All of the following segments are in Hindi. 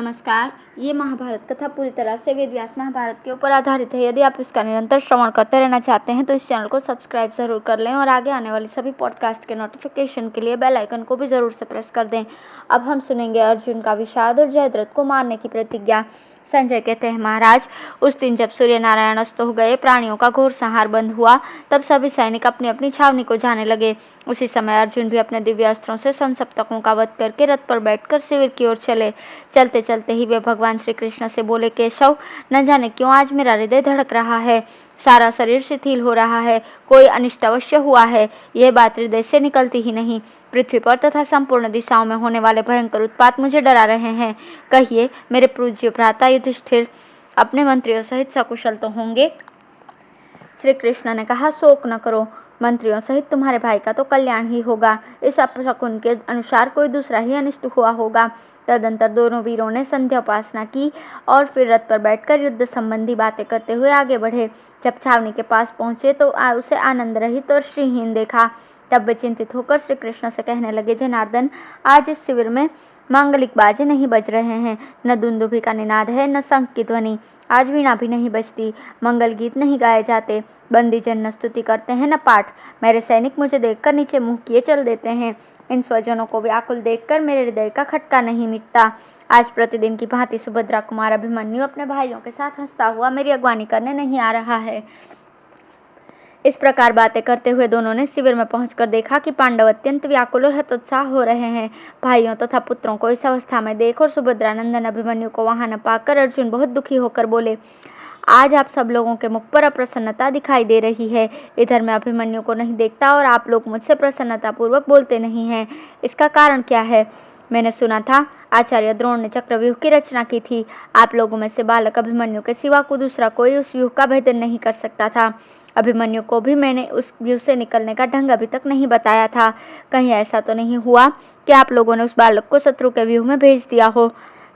नमस्कार। ये महाभारत कथा पूरी तरह से वेद व्यास महाभारत के ऊपर आधारित है। यदि आप इसका निरंतर श्रवण करते रहना चाहते हैं तो इस चैनल को सब्सक्राइब जरूर कर लें और आगे आने वाली सभी पॉडकास्ट के नोटिफिकेशन के लिए बेल आइकन को भी जरूर से प्रेस कर दें। अब हम सुनेंगे अर्जुन का विषाद और जयद्रथ को मारने की प्रतिज्ञा। संजय कहते हैं, महाराज, उस दिन जब सूर्य नारायण अस्त हो गए, प्राणियों का घोर संहार बंद हुआ, तब सभी सैनिक अपनी अपनी छावनी को जाने लगे। उसी समय अर्जुन भी अपने दिव्य अस्त्रों से संसप्तकों का वध करके रथ पर बैठकर शिविर की ओर चले। चलते चलते ही वे भगवान श्री कृष्ण से बोले, केशव, न जाने क्यों आज मेरा हृदय धड़क रहा है, सारा शरीर शिथिल हो रहा है, कोई अनिष्ट अवश्य हुआ है। यह बात हृदय से निकलती ही नहीं। पृथ्वी पर तथा संपूर्ण दिशाओं में होने वाले भयंकर उत्पात मुझे डरा रहे हैं। कहिए, मेरे पूज्य भ्राता युधिष्ठिर अपने मंत्रियों सहित सकुशल तो होंगे? श्री कृष्ण ने कहा, शोक न करो, मंत्रियों सहित तुम्हारे भाई का तो कल्याण ही होगा। इस अपशकुन के अनुसार कोई दूसरा ही अनिष्ट हुआ होगा। तदंतर दोनों वीरों ने संध्या उपासना की और फिर रथ पर बैठकर युद्ध संबंधी बातें करते हुए आगे बढ़े। जब छावनी के पास पहुंचे तो उसे आनंद रहित और श्रीहीन देखा। तब वे चिंतित होकर श्री कृष्ण से कहने लगे, जनार्दन, आज इस शिविर में मांगलिक बाजे नहीं बज रहे हैं, न दुंदुभि का निनाद है, न शंख की ध्वनि, आज वीणा भी नहीं बजती, मंगल गीत नहीं गाए जाते, बंदी जन न स्तुति करते हैं, न पाठ। मेरे सैनिक मुझे देखकर नीचे मुंह किए चल देते हैं। इन स्वजनों को व्याकुल देखकर मेरे हृदय का खटका नहीं मिटता। आज प्रतिदिन की भांति सुभद्रा कुमार अभिमन्यु अपने भाइयों के साथ हंसता हुआ मेरी अगवानी करने नहीं आ रहा है। इस प्रकार बातें करते हुए दोनों ने शिविर में पहुंचकर देखा कि पांडव अत्यंत व्याकुल और हतोत्साह हो रहे हैं। भाइयों तथा पुत्रों को इस अवस्था में देख और सुभद्रा नंदन अभिमन्यु को वहां न पाकर अर्जुन बहुत दुखी होकर बोले, आज आप सब लोगों के मुख पर अप्रसन्नता दिखाई दे रही है। इधर मैं अभिमन्यु को नहीं देखता और आप लोग मुझसे प्रसन्नता पूर्वक बोलते नहीं हैं। इसका कारण क्या है? मैंने सुना था आचार्य द्रोण ने चक्रव्यूह की रचना की थी। आप लोगों में से बालक अभिमन्यु के सिवा को दूसरा कोई उस व्यूह का भेदन नहीं कर सकता था। अभिमन्यु को भी मैंने उस व्यूह से निकलने का ढंग अभी तक नहीं बताया था। कहीं ऐसा तो नहीं हुआ कि आप लोगों ने उस बालक को शत्रु के व्यूह में भेज दिया हो?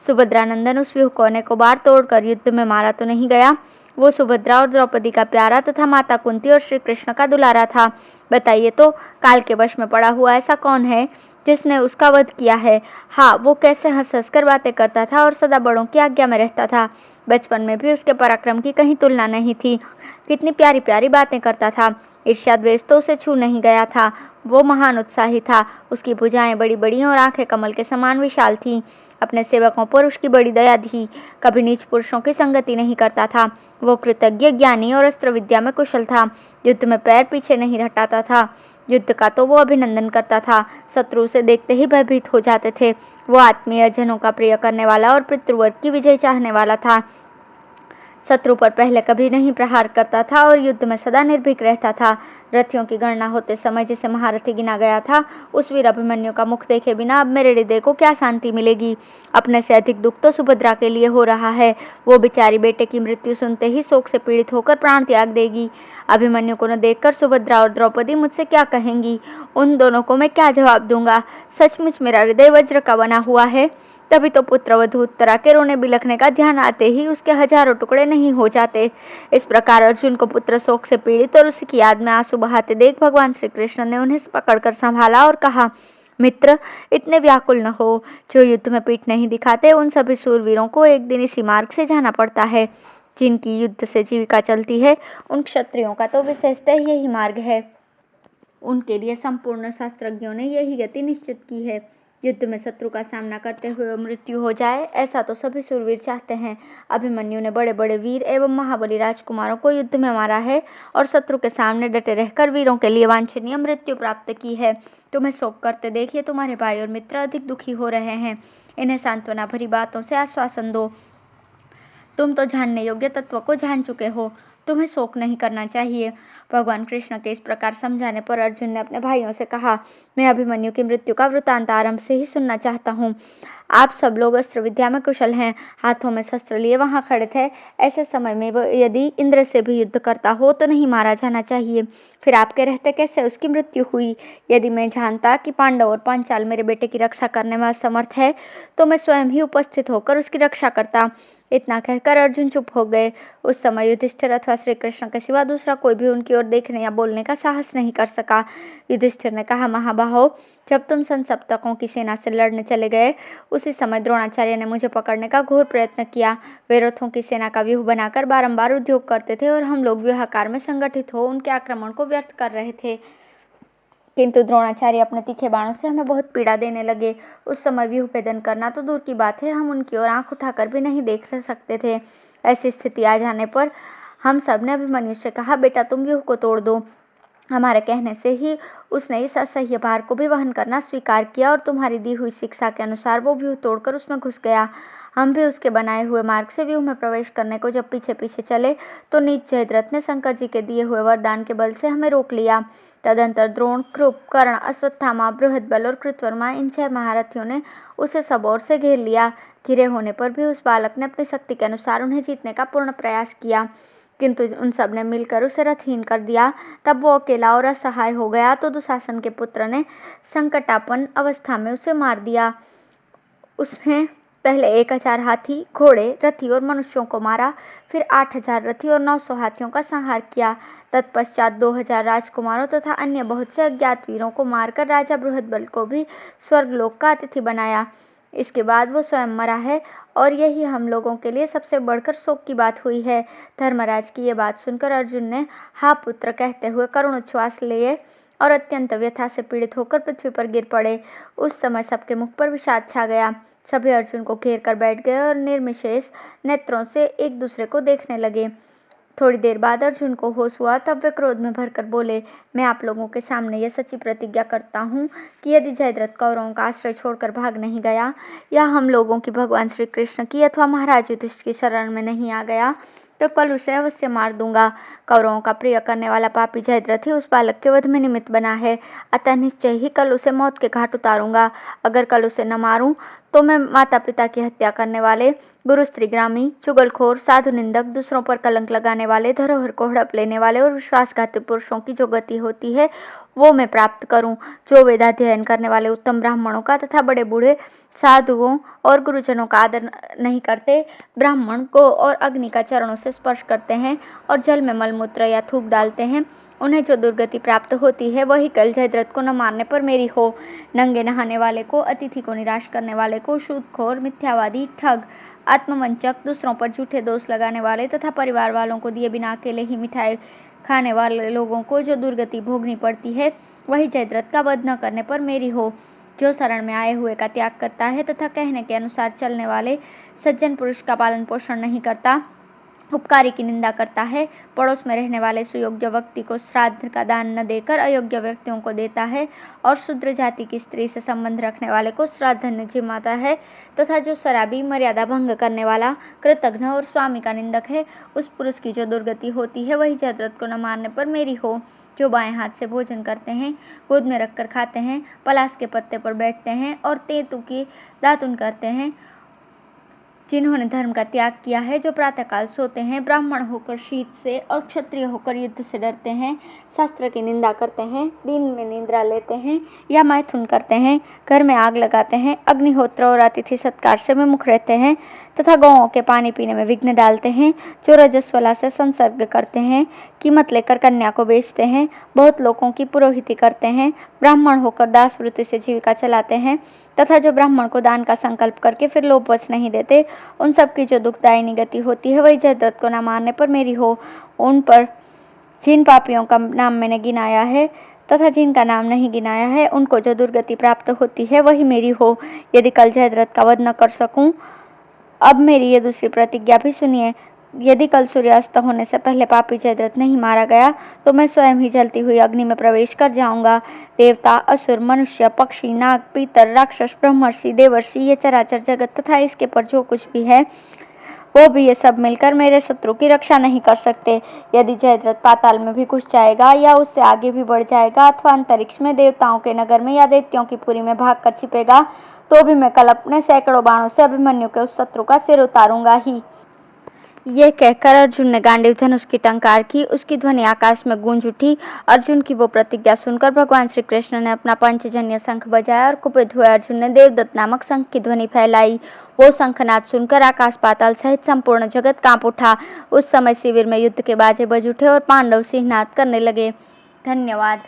सुभद्रानंदन उस व्यूह को अनेकों बार तोड़कर युद्ध में मारा तो नहीं गया? वो सुभद्रा और द्रौपदी का प्यारा तथा माता कुंती और श्री कृष्ण का दुलारा था। बताइए तो, काल के वश में पड़ा हुआ ऐसा कौन है जिसने उसका वध किया है? हाँ, वो कैसे हंस हंस कर बातें करता था और सदा बड़ों की आज्ञा में रहता था। बचपन में भी उसके पराक्रम की कहीं तुलना नहीं थी। कितनी प्यारी प्यारी बातें करता था। ईर्ष्या द्वेष तो उसे छू नहीं गया था। वो महान उत्साही था। उसकी भुजाएं बड़ी बड़ी और आंखें कमल के समान विशाल थीं। अपने सेवकों पर उसकी बड़ी दया थी। कभी नीच पुरुषों की संगति नहीं करता था। वो कृतज्ञ, ज्ञानी और अस्त्र विद्या में कुशल था। युद्ध में पैर पीछे नहीं हटाता था। युद्ध का तो वो अभिनंदन करता था। शत्रु उसे देखते ही भयभीत हो जाते थे। वो आत्मीय जनों का प्रिय करने वाला और पितृवर्ग की विजय चाहने वाला था। शत्रु पर पहले कभी नहीं प्रहार करता था और युद्ध में सदा निर्भीक रहता था। रथियों की गणना होते समय जिसे महारथी गिना गया था, उस वीर अभिमन्यु का मुख देखे बिना अब मेरे हृदय को क्या शांति मिलेगी? अपने से अधिक दुख तो सुभद्रा के लिए हो रहा है। वो बेचारी बेटे की मृत्यु सुनते ही शोक से पीड़ित होकर प्राण त्याग देगी। अभिमन्यु को न देखकर सुभद्रा और द्रौपदी मुझसे क्या कहेंगी? उन दोनों को मैं क्या जवाब दूंगा? सचमुच मेरा हृदय वज्र का बना हुआ है। तभी तो पुत्रवधू उत्तरा के रोने बिलखने का ध्यान आते ही उसके हजारों टुकड़े नहीं हो जाते। इस प्रकार अर्जुन को पुत्र शोक से पीड़ित और उसकी याद में आंसू बहाते देख भगवान श्री कृष्ण ने उन्हें पकड़कर संभाला और कहा, मित्र, इतने व्याकुल न हो। जो युद्ध में पीठ नहीं दिखाते, उन सभी शूरवीरों को एक दिन इसी मार्ग से जाना पड़ता है। जिनकी युद्ध से जीविका चलती है, उन क्षत्रियों का तो विशेषतः यही मार्ग है। उनके लिए संपूर्ण शास्त्रज्ञों ने यही गति निश्चित की है। युद्ध में शत्रु का सामना करते हुए मृत्यु हो जाए, ऐसा तो सभी शूरवीर चाहते हैं। अभिमन्यु ने बड़े बड़े वीर एवं महाबली राजकुमारों को युद्ध में मारा है और शत्रु के सामने डटे रहकर वीरों के लिए वांछनीय मृत्यु प्राप्त की है। तुम्हें शोक करते देखिए तुम्हारे भाई और मित्र अधिक दुखी हो रहे हैं। इन्हें सांत्वना भरी बातों से आश्वासन दो। तुम तो जानने योग्य तत्व को जान चुके हो। तुम्हें शोक नहीं करना चाहिए। भगवान कृष्ण के इस प्रकार समझाने पर अर्जुन ने अपने भाइयों से कहा, मैं अभिमन्यु की मृत्यु का वृतांत आरंभ से ही सुनना चाहता हूँ। आप सब लोग अस्त्र विद्या में कुशल हैं, हाथों में शस्त्र लिए वहां खड़े थे। ऐसे समय में वो यदि इंद्र से भी युद्ध करता हो तो नहीं मारा जाना चाहिए। फिर आपके रहते कैसे उसकी मृत्यु हुई? यदि मैं जानता कि पांडव और पांचाल मेरे बेटे की रक्षा करने में असमर्थ है, तो मैं स्वयं ही उपस्थित होकर उसकी रक्षा करता। इतना कहकर अर्जुन चुप हो गए। उस समय युधिष्ठिर अथवा श्री कृष्ण के सिवा दूसरा कोई भी उनकी ओर देखने या बोलने का साहस नहीं कर सका। युधिष्ठिर ने कहा, महाबाहो, जब तुम संसप्तकों की सेना से लड़ने चले गए, उसी समय द्रोणाचार्य ने मुझे पकड़ने का घोर प्रयत्न किया। वे रथों की सेना का व्यूह बनाकर बारंबार उद्योग करते थे और हम लोग व्यूहाकार में संगठित हो उनके आक्रमण को व्यर्थ कर रहे थे, किंतु द्रोणाचार्य अपने तीखे बाणों से हमें बहुत पीड़ा देने लगे। उस समय व्यूह भेदन करना तो दूर की बात है, हम उनकी ओर आंख उठाकर भी नहीं देख सकते थे। ऐसी स्थिति आ जाने पर हम सब ने अभिमन्यु से कहा, बेटा तुम व्यूह को तोड़ दो। हमारे कहने से ही उसने इस असह्य भार को भी वहन करना स्वीकार किया और तुम्हारी दी हुई शिक्षा के अनुसार वो व्यूह तोड़कर उसमें घुस गया। हम भी उसके बनाए हुए मार्ग से व्यूह में प्रवेश करने को जब पीछे पीछे चले तो नीच जयद्रथ ने शंकर जी के दिए हुए वरदान के बल से हमें रोक लिया। तदंतर द्रोण, कृप, कर्ण, अश्वत्थामा, बृहद्बल और कृतवर्मा, इन 6 महारथियों ने उसे सब ओर से घेर लिया। घिरे होने पर भी उस बालक ने अपनी शक्ति के अनुसार उन्हें जीतने का पूर्ण प्रयास किया, किंतु उन सब ने मिलकर उसे रथहीन कर दिया। तब वो अकेला और असहाय हो गया तो दुशासन के पुत्र ने संकटापन्न अवस्था में उसे मार दिया। उसने पहले 1000 हाथी, घोड़े, रथी और मनुष्यों को मारा, फिर 8000 रथी और 900 हाथियों का संहार किया। तत्पश्चात 2000 राजकुमारों तथा अन्य बहुत से अज्ञात वीरों को मारकर राजा बृहद्बल को भी स्वर्गलोक का अतिथि बनाया। इसके बाद वो स्वयं मरा है और यही हम लोगों के लिए सबसे बढ़कर शोक की बात हुई है। धर्मराज की ये बात सुनकर अर्जुन ने हा पुत्र कहते हुए करुण उच्छ्वास लिए और अत्यंत व्यथा से पीड़ित होकर पृथ्वी पर गिर पड़े। उस समय सबके मुख पर विषाद छा गया। सभी अर्जुन को घेर कर बैठ गए और निर्विशेष नेत्रों से एक दूसरे को देखने लगे। थोड़ी देर बाद अर्जुन को होश हुआ, तब वे क्रोध में भरकर बोले, मैं आप लोगों के सामने यह सच्ची प्रतिज्ञा करता हूँ कि यदि जयद्रथ कौरवों का आश्रय छोड़कर भाग नहीं गया या हम लोगों की भगवान श्री कृष्ण की अथवा महाराज युधिष्ठिर की शरण में नहीं आ गया तो कल उसे अवश्य मार दूंगा। कौरवों का प्रिय करने वाला पापी जयद्रथ ही उस बालक के वध में निमित्त बना है, अतः निश्चय ही कल उसे मौत के घाट उतारूंगा। अगर कल उसे न मारूं तो मैं माता पिता की हत्या करने वाले, गुरु स्त्रीग्रामी, चुगलखोर, साधु निंदक, दूसरों पर कलंक लगाने वाले, धरोहर को हड़प लेने वाले और विश्वासघाती पुरुषों की जो गति होती है वो मैं प्राप्त करूं। जो वेदाध्ययन करने वाले उत्तम ब्राह्मणों का तथा बड़े बूढ़े साधुओं और गुरुजनों का आदर नहीं करते, ब्राह्मण को और अग्नि का चरणों से स्पर्श करते हैं और जल में मलमूत्र या थूक डालते हैं, उन्हें जो दुर्गति प्राप्त होती है वही कल जयद्रथ को न मारने पर मेरी हो। नंगे नहाने वाले को, अतिथि को निराश करने वाले को, सूदखोर, मिथ्यावादी, ठग, आत्मवंचक, दूसरों पर झूठे दोष लगाने वाले तथा परिवार वालों को दिए बिना अकेले ही मिठाई खाने वाले लोगों को जो दुर्गति भोगनी पड़ती है वही जयद्रथ का वध न करने पर मेरी हो। जो शरण में आए हुए का त्याग करता है तथा कहने के अनुसार चलने वाले सज्जन पुरुष का पालन पोषण नहीं करता, उपकारी की निंदा करता है, पड़ोस में रहने वाले सुयोग्य व्यक्ति को श्राद्ध का दान न देकर अयोग्य व्यक्तियों को देता है और शूद्र जाति की स्त्री से संबंध रखने वाले को श्राद्ध न जिमाता है, तथा जो शराबी, मर्यादा भंग करने वाला, कृतघ्न और स्वामी का निंदक है, उस पुरुष की जो दुर्गति होती है वही जयद्रथ को न मारने पर मेरी हो। जो बाएं हाथ से भोजन करते हैं, गोद में रखकर खाते हैं, पलाश के पत्ते पर बैठते हैं और तेतु की दातुन करते हैं, जिन्होंने धर्म का त्याग किया है, जो प्रातःकाल सोते हैं, ब्राह्मण होकर शीत से और क्षत्रिय होकर युद्ध से डरते हैं, शास्त्र की निंदा करते हैं, दिन में निद्रा लेते हैं या मैथुन करते हैं, घर में आग लगाते हैं, अग्निहोत्र और अतिथि सत्कार से विमुख रहते हैं तथा गौओं के पानी पीने में विघ्न डालते हैं, जो रजस्वला से संसर्ग करते हैं, कीमत लेकर कन्या को बेचते हैं, बहुत लोगों की पुरोहिती करते हैं, ब्राह्मण होकर दास वृत्ति से जीविका चलाते हैं तथा जो ब्राह्मण को दान का संकल्प करके फिर लोभवश नहीं देते, उन सब की जो दुखदायिनी गति होती है वही जयद्रथ को न मारने पर मेरी हो। उन पर जिन पापियों का नाम मैंने गिनाया है तथा जिनका नाम नहीं गिनाया है, उनको जो दुर्गति प्राप्त होती है वही मेरी हो। यदि कल जयद्रथ का वध न कर सकूं, अब मेरी ये दूसरी प्रतिज्ञा भी सुनिए। यदि कल सूर्यास्त होने से पहले पापी जयद्रथ नहीं मारा गया तो मैं स्वयं ही जलती हुई अग्नि में प्रवेश कर जाऊंगा। देवता, असुर, मनुष्य, पक्षी, नाग, पीतर, राक्षस, ब्रह्मर्षि, देवर्षि, ये चराचर जगत तथा इसके पर जो कुछ भी है वो भी ये सब मिलकर मेरे शत्रु की रक्षा नहीं कर सकते। यदि जयद्रथ पाताल में भी घुस जाएगा या उससे आगे भी बढ़ जाएगा अथवा अंतरिक्ष में देवताओं के नगर में या दैत्यों की पुरी में भाग कर छिपेगा, तो भी मैं कल अपने सैकड़ों बाणों से अभिमन्यु के उस शत्रु का सिर उतारूंगा ही। यह कहकर अर्जुन ने गांडीव धनुष की टंकार की। उसकी ध्वनि आकाश में गूंज उठी। अर्जुन की वो प्रतिज्ञा सुनकर भगवान श्री कृष्ण ने अपना पंचजन्य शंख बजाया और कुपित हुए अर्जुन ने देवदत्त नामक शंख की ध्वनि फैलाई। वो शंखनाद सुनकर आकाश पाताल सहित संपूर्ण जगत कांप उठा। उस समय शिविर में युद्ध के बाजे बज उठे और पांडव सिंहनाद करने लगे। धन्यवाद।